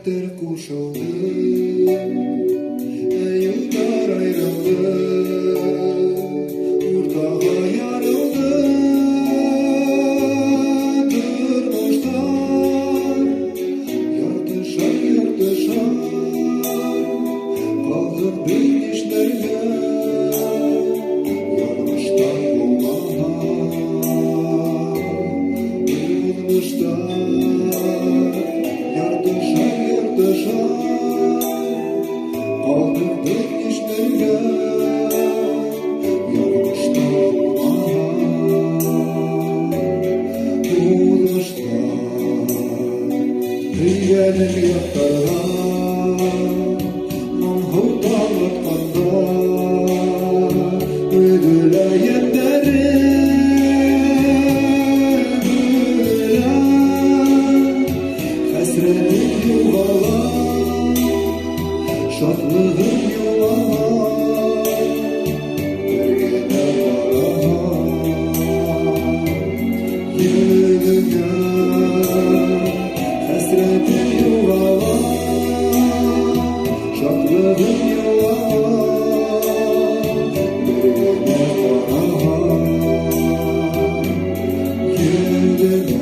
Kalpler kuşaldı, yıllar ayrıldı, ortağa yarıldı. Durmuşlar, yardışar yardışar, kaldık bilmişlerle, yanmışlar bulmalar, bulmuşlar. Kaldık bilmişlerle, yanmışlar bulmuşlar. Hüyyenin yaklarına manhuttan atkanda ödüleyenleri hasretin yuvalar, şadlığın yuvalar, yine varar yüzüne. Hasretin yuvalar, şadlığın yuvalar, yine varar yüzüne.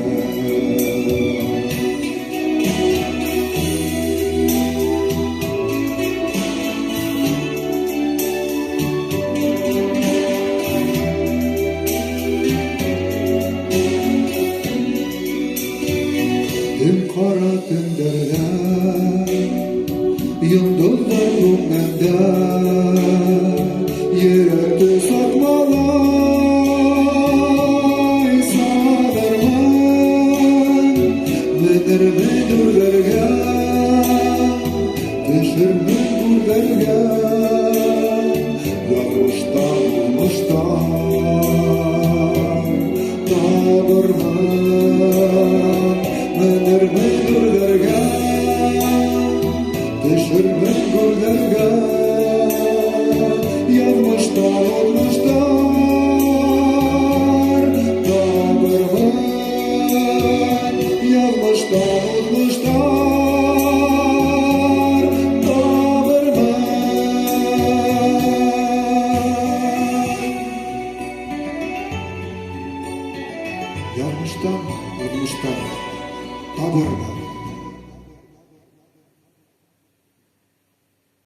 Dün kara tünderler, yıldızlar ruhmende, yürekte satmalay sadarman. Müdür müdürlerge, düşürmüş gurderge, yakmıştan bulmuştan dağdırman. Müdür müdürlerge, düşürmüş gurderge, yanmışlar olmuşlar dağdırman. Yanmışlar olmuşlar